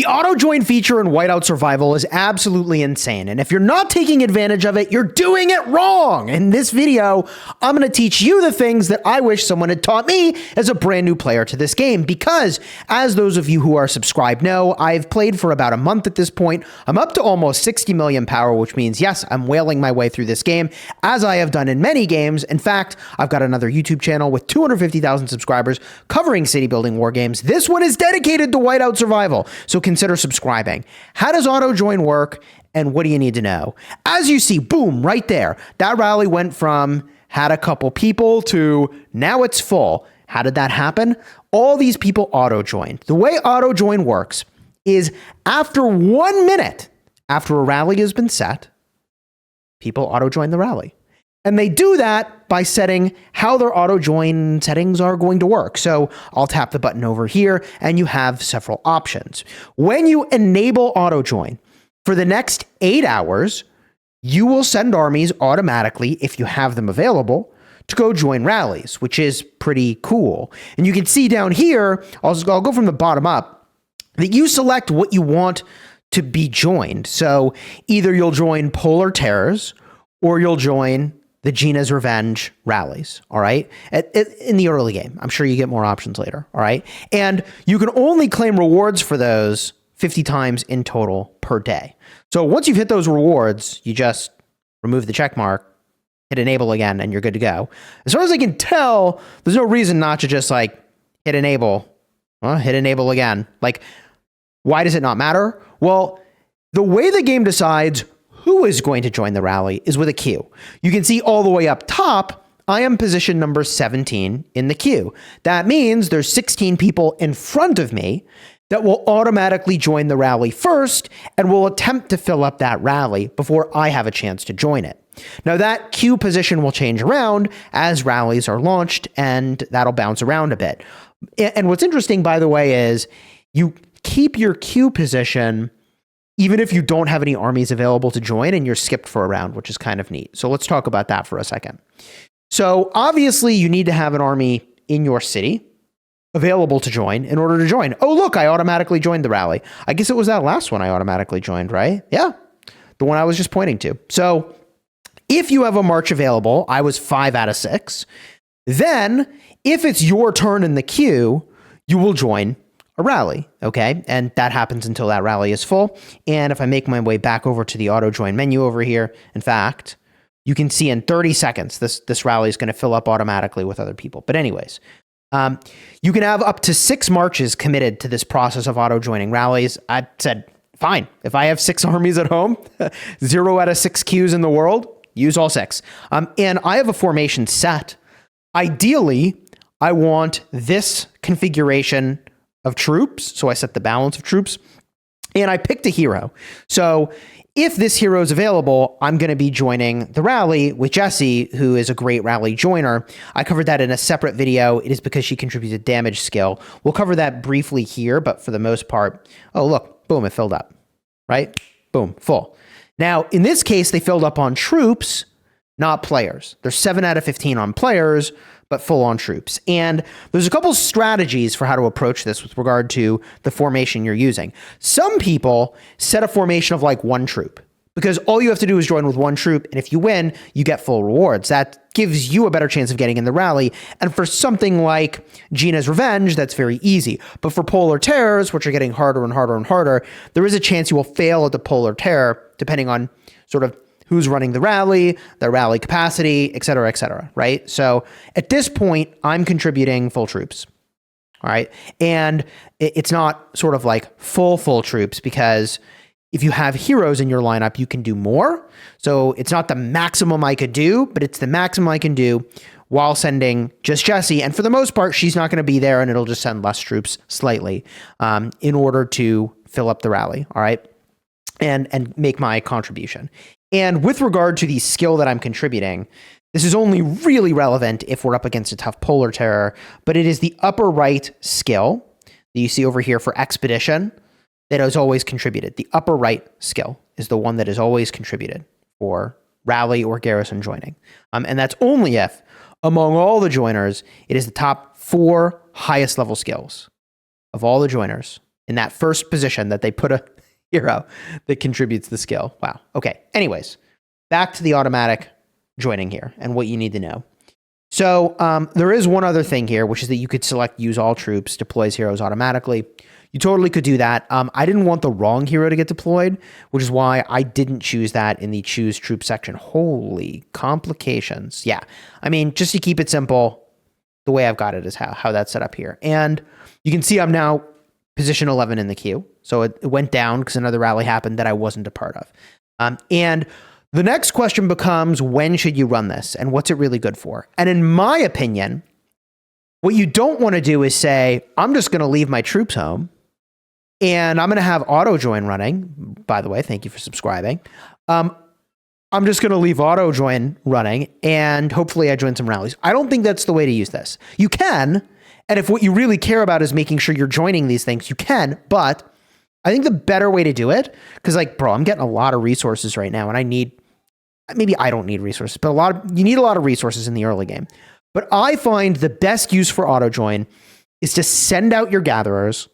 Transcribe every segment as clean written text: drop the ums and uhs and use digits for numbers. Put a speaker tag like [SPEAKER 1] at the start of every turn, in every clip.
[SPEAKER 1] The auto join feature in Whiteout Survival is absolutely insane, and if you're not taking advantage of it, you're doing it wrong. In this video, I'm going to teach you the things that I wish someone had taught me as a brand new player to this game, because as those of you who are subscribed know, I've played for about a month at this point. I'm up to almost 60 million power, which means, yes, I'm whaling my way through this game, as I have done in many games. In fact, I've got another YouTube channel with 250,000 subscribers covering city building war games. This one is dedicated to Whiteout Survival, so consider subscribing. How does auto join work, and what do you need to know? As you see, boom, right there, that rally went from had a couple people to now it's full. How did that happen? All these people auto joined. The way auto join works is after 1 minute after a rally has been set, people auto join the rally. And they do that by setting how their auto join settings are going to work. So I'll tap the button over here and you have several options. When you enable auto join, for the next 8 hours, you will send armies automatically, if you have them available, to go join rallies, which is pretty cool. And you can see down here, I'll go from the bottom up, that you select what you want to be joined. So either you'll join Polar Terrors or you'll join the Gina's Revenge rallies, all right? In the early game. I'm sure you get more options later, all right? And you can only claim rewards for those 50 times in total per day. So once you've hit those rewards, you just remove the check mark, hit enable again, and you're good to go. As far as I can tell, there's no reason not to just like hit enable again. Like, why does it not matter? Well, the way the game decides who is going to join the rally is with a queue. You can see all the way up top, I am position number 17 in the queue. That means there's 16 people in front of me that will automatically join the rally first and will attempt to fill up that rally before I have a chance to join it. Now that queue position will change around as rallies are launched, and that'll bounce around a bit. And what's interesting, by the way, is you keep your queue position even if you don't have any armies available to join and you're skipped for a round, which is kind of neat. So let's talk about that for a second. So obviously you need to have an army in your city available to join in order to join. Oh, look, I automatically joined the rally. I guess it was that last one I automatically joined, right? Yeah, the one I was just pointing to. So if you have a march available, I was 5 out of 6. Then if it's your turn in the queue, you will join a rally, okay? And that happens until that rally is full. And if I make my way back over to the auto join menu over here, in fact, you can see in 30 seconds, this rally is going to fill up automatically with other people. But anyways, you can have up to 6 marches committed to this process of auto joining rallies. I said, fine. If I have 6 armies at home, 0 out of 6 queues in the world, use all 6. And I have a formation set. Ideally, I want this configuration of troops. So I set the balance of troops and I picked a hero. So if this hero is available, I'm going to be joining the rally with Jessie, who is a great rally joiner. I covered that in a separate video. It is because she contributes a damage skill. We'll cover that briefly here, but for the most part, oh, look, boom, it filled up, right? Boom, full. Now, in this case, they filled up on troops, not players. There's 7 out of 15 on players, but full on troops. And there's a couple strategies for how to approach this with regard to the formation you're using. Some people set a formation of like 1 troop, because all you have to do is join with 1 troop, and if you win, you get full rewards. That gives you a better chance of getting in the rally. And for something like Gina's Revenge, that's very easy. But for Polar Terrors, which are getting harder and harder and harder, there is a chance you will fail at the Polar Terror, depending on sort of who's running the rally, their rally capacity, et cetera, right? So at this point, I'm contributing full troops, all right? And it's not sort of like full troops, because if you have heroes in your lineup, you can do more. So it's not the maximum I could do, but it's the maximum I can do while sending just Jessie. And for the most part, she's not going to be there, and it'll just send less troops slightly in order to fill up the rally, all right? And make my contribution. And with regard to the skill that I'm contributing, this is only really relevant if we're up against a tough Polar Terror, but it is the upper right skill that you see over here for Expedition that is always contributed. The upper right skill is the one that is always contributed for rally or garrison joining. And that's only if, among all the joiners, it is the top 4 highest level skills of all the joiners. in that first position that they put a hero that contributes the skill. Wow. Okay. Anyways, back to the automatic joining here and what you need to know. So there is one other thing here, which is that you could select use all troops, deploys heroes automatically. You totally could do that. I didn't want the wrong hero to get deployed, which is why I didn't choose that in the choose troop section. Holy complications. Yeah. I mean, just to keep it simple, the way I've got it is how that's set up here. And you can see I'm now position 11 in the queue. So it went down because another rally happened that I wasn't a part of. And the next question becomes, when should you run this and what's it really good for? And in my opinion, what you don't want to do is say, I'm just going to leave my troops home and I'm going to have auto join running. By the way, thank you for subscribing. I'm just going to leave auto join running and hopefully I join some rallies. I don't think that's the way to use this. You can, and if what you really care about is making sure you're joining these things, you can, but I think the better way to do it, because like, bro, I'm getting a lot of resources right now and maybe I don't need resources, but you need a lot of resources in the early game. But I find the best use for auto join is to send out your gatherers.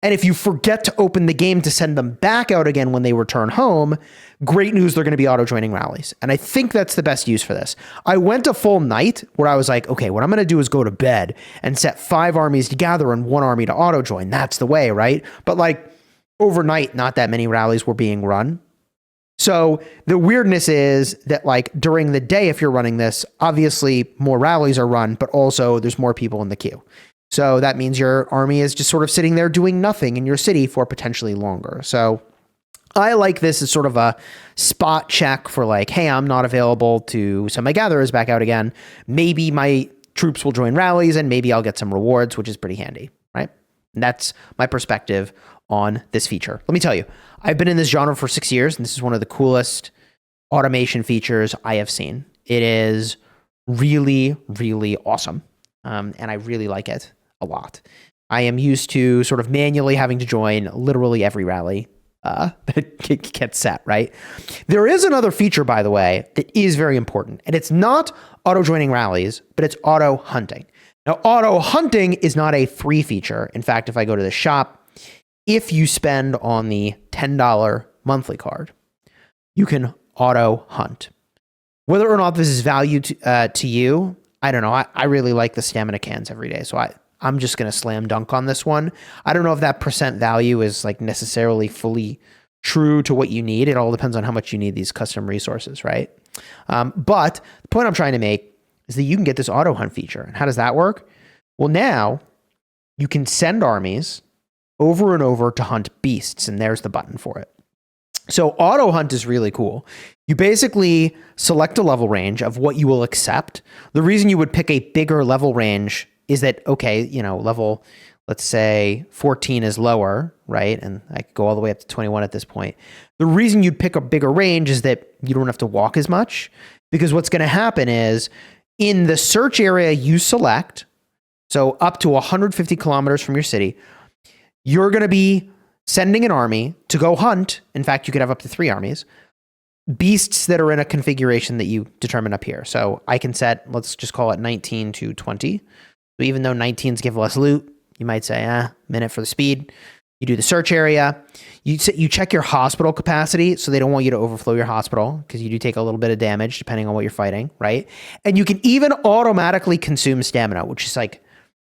[SPEAKER 1] And if you forget to open the game to send them back out again when they return home, great news, they're going to be auto joining rallies. And I think that's the best use for this. I went a full night where I was like, okay, what I'm going to do is go to bed and set 5 armies to gather and 1 army to auto join. That's the way, right? But like overnight, not that many rallies were being run. So the weirdness is that like during the day, if you're running this, obviously more rallies are run, but also there's more people in the queue. So that means your army is just sort of sitting there doing nothing in your city for potentially longer. So I like this as sort of a spot check for like, hey, I'm not available to send my gatherers back out again. Maybe my troops will join rallies and maybe I'll get some rewards, which is pretty handy, right? And that's my perspective on this feature. Let me tell you, I've been in this genre for 6 years, and this is one of the coolest automation features I have seen. It is really, really awesome, and I really like it a lot. I am used to sort of manually having to join literally every rally that gets set, right? There is another feature, by the way, that is very important, and it's not auto-joining rallies, but it's auto-hunting. Now, auto-hunting is not a free feature. In fact, if I go to the shop, if you spend on the $10 monthly card, you can auto hunt. Whether or not this is value to you, I don't know. I really like the stamina cans every day. So I'm just going to slam dunk on this one. I don't know if that percent value is like necessarily fully true to what you need. It all depends on how much you need these custom resources, right? But the point I'm trying to make is that you can get this auto hunt feature. And how does that work? Well, now you can send armies over and over to hunt beasts, and there's the button for it. So auto hunt is really cool. You basically select a level range of what you will accept. The reason you would pick a bigger level range is that, okay, you know, level, let's say 14 is lower, right? And I could go all the way up to 21 at this point. The reason you'd pick a bigger range is that you don't have to walk as much, because what's going to happen is in the search area you select, so up to 150 kilometers from your city, you're going to be sending an army to go hunt. In fact, you could have up to 3 armies, beasts that are in a configuration that you determine up here. So I can set, let's just call it 19 to 20. So even though 19s give less loot, you might say, minute for the speed. You do the search area. You check your hospital capacity, so they don't want you to overflow your hospital, because you do take a little bit of damage depending on what you're fighting, right? And you can even automatically consume stamina, which is like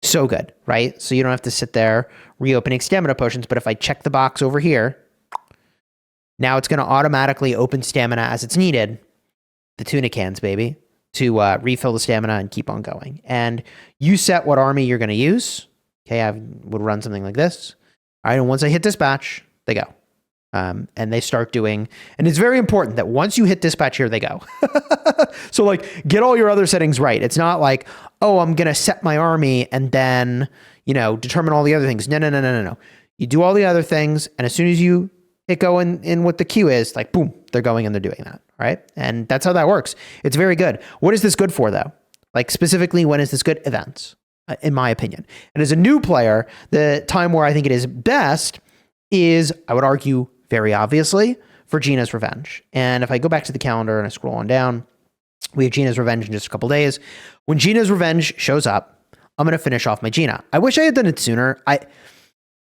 [SPEAKER 1] so good, right? So you don't have to sit there reopening stamina potions. But if I check the box over here, now it's going to automatically open stamina as it's needed. The tuna cans, baby, to refill the stamina and keep on going. And you set what army you're going to use. Okay, I would run something like this. All right, and once I hit dispatch, they go. And they start doing, and it's very important that once you hit dispatch here, they go. So like, get all your other settings right. It's not like, oh, I'm going to set my army and then, you know, determine all the other things. No. You do all the other things. And as soon as you hit go in what the queue is, like, boom, they're going and they're doing that. Right. And that's how that works. It's very good. What is this good for though? Like specifically, when is this good? Events, in my opinion. And as a new player, the time where I think it is best is, I would argue, very obviously, for Gina's Revenge. And if I go back to the calendar and I scroll on down, we have Gina's Revenge in just a couple days. When Gina's Revenge shows up, I'm going to finish off my Gina. I wish I had done it sooner.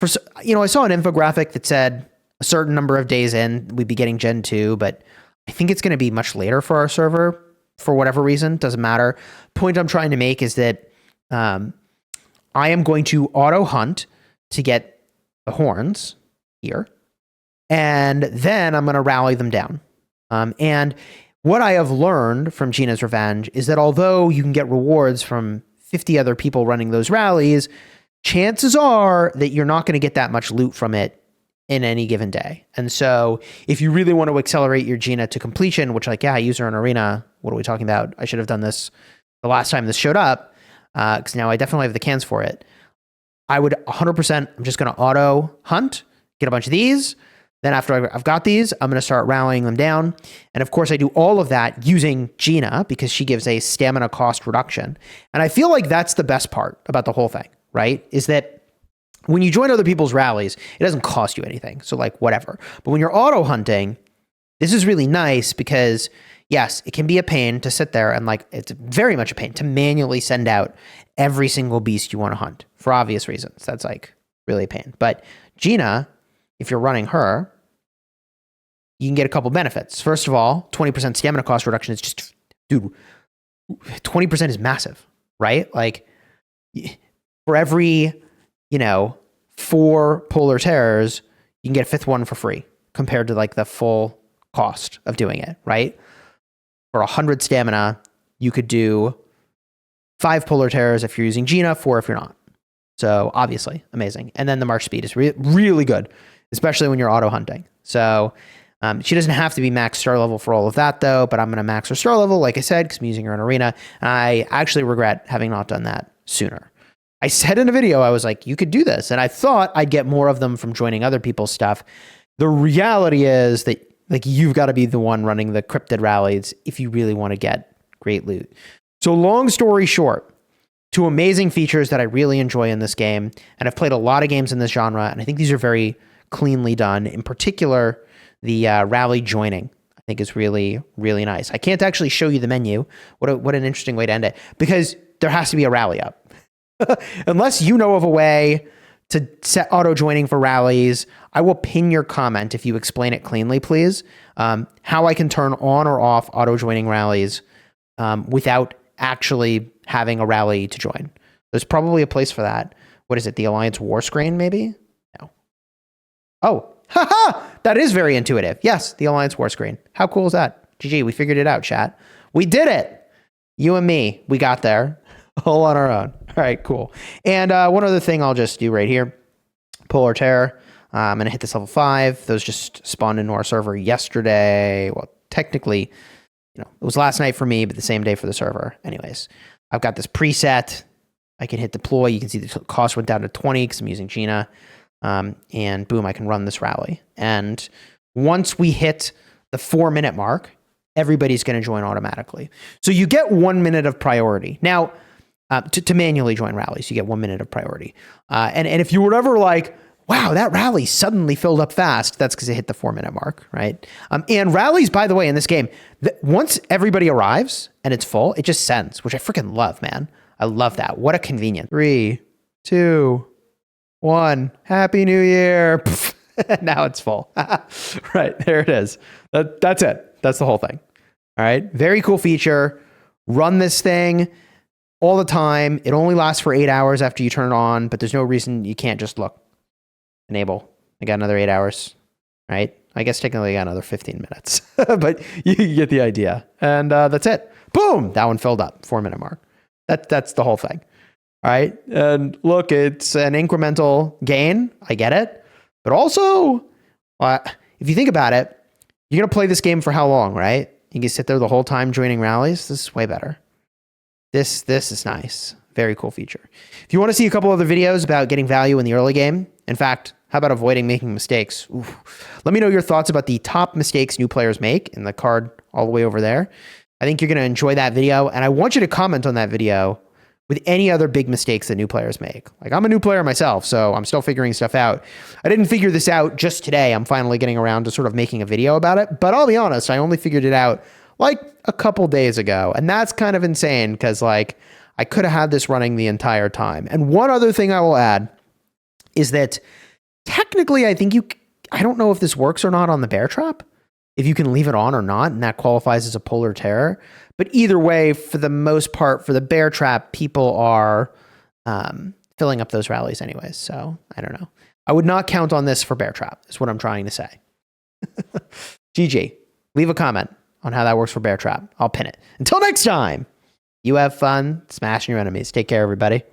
[SPEAKER 1] I saw an infographic that said a certain number of days in, we'd be getting Gen 2, but I think it's going to be much later for our server for whatever reason. Doesn't matter. Point I'm trying to make is that I am going to auto hunt to get the horns here, and then I'm going to rally them down. And what I have learned from Gina's Revenge is that although you can get rewards from 50 other people running those rallies, chances are that you're not going to get that much loot from it in any given day. And so if you really want to accelerate your Gina to completion, which I use her in Arena. What are we talking about? I should have done this the last time this showed up, because now I definitely have the cans for it. I would 100%, I'm just going to auto hunt, get a bunch of these. Then after I've got these, I'm going to start rallying them down. And of course, I do all of that using Gina because she gives a stamina cost reduction. And I feel like that's the best part about the whole thing, right? Is that when you join other people's rallies, it doesn't cost you anything. So whatever. But when you're auto hunting, this is really nice because yes, it can be a pain to sit there and it's very much a pain to manually send out every single beast you want to hunt for obvious reasons. That's really a pain. But Gina, if you're running her, you can get a couple benefits. First of all, 20% stamina cost reduction is just, dude, 20% is massive, right? For every, 4 polar terrors, you can get a 5th one for free compared to the full cost of doing it, right? For 100 stamina, you could do 5 polar terrors if you're using Gina, 4 if you're not. So obviously amazing. And then the march speed is really good, especially when you're auto hunting. So she doesn't have to be max star level for all of that though, but I'm going to max her star level, like I said, because I'm using her in Arena. And I actually regret having not done that sooner. I said in a video, I was like, you could do this. And I thought I'd get more of them from joining other people's stuff. The reality is that you've got to be the one running the cryptid rallies if you really want to get great loot. So long story short, 2 amazing features that I really enjoy in this game. And I've played a lot of games in this genre, and I think these are very cleanly done. In particular, the rally joining, I think is really, really nice. I can't actually show you the menu. What an interesting way to end it, because there has to be a rally up. Unless you know of a way to set auto joining for rallies, I will pin your comment if you explain it cleanly, please. How I can turn on or off auto joining rallies without actually having a rally to join. There's probably a place for that. What is it? The Alliance War screen, maybe? No. Oh, haha! That is very intuitive. Yes, the Alliance War screen. How cool is that? GG, we figured it out, chat. We did it! You and me, we got there. All on our own. All right, cool. And one other thing I'll just do right here. Polar Terror. I'm going to hit this level 5. Those just spawned into our server yesterday. Well, technically, it was last night for me, but the same day for the server. Anyways, I've got this preset. I can hit deploy. You can see the cost went down to 20 because I'm using Gina. And boom, I can run this rally. And once we hit the 4-minute mark, everybody's going to join automatically. So you get 1 minute of priority. Now, to manually join rallies, you get 1 minute of priority. And if you were ever wow, that rally suddenly filled up fast, that's because it hit the 4-minute mark, right? And rallies, by the way, in this game, once everybody arrives and it's full, it just sends, which I freaking love, man. I love that. What a convenience. 3, 2, 1. Happy New Year. Now it's full. Right, there it is. That's it. That's the whole thing. All right, very cool feature. Run this thing all the time. It only lasts for 8 hours after you turn it on, but there's no reason you can't just enable. I got another 8 hours, right? I guess technically I got another 15 minutes, but you get the idea. And that's it. Boom, that one filled up, 4-minute mark. That's the whole thing. All right. And look, it's an incremental gain. I get it. But also, if you think about it, you're going to play this game for how long, right? You can sit there the whole time joining rallies. This is way better. This is nice. Very cool feature. If you want to see a couple other videos about getting value in the early game, in fact, how about avoiding making mistakes? Ooh. Let me know your thoughts about the top mistakes new players make in the card all the way over there. I think you're going to enjoy that video, and I want you to comment on that video with any other big mistakes that new players make. I'm a new player myself, so I'm still figuring stuff out. I didn't figure this out just today. I'm finally getting around to sort of making a video about it, but I'll be honest, I only figured it out a couple days ago, and that's kind of insane because I could have had this running the entire time. And one other thing I will add is that technically, I think I don't know if this works or not on the bear trap, if you can leave it on or not, and that qualifies as a polar terror. But either way, for the most part, for the bear trap, people are filling up those rallies anyways. So I don't know. I would not count on this for bear trap, is what I'm trying to say. GG. Leave a comment on how that works for bear trap. I'll pin it. Until next time, you have fun smashing your enemies. Take care, everybody.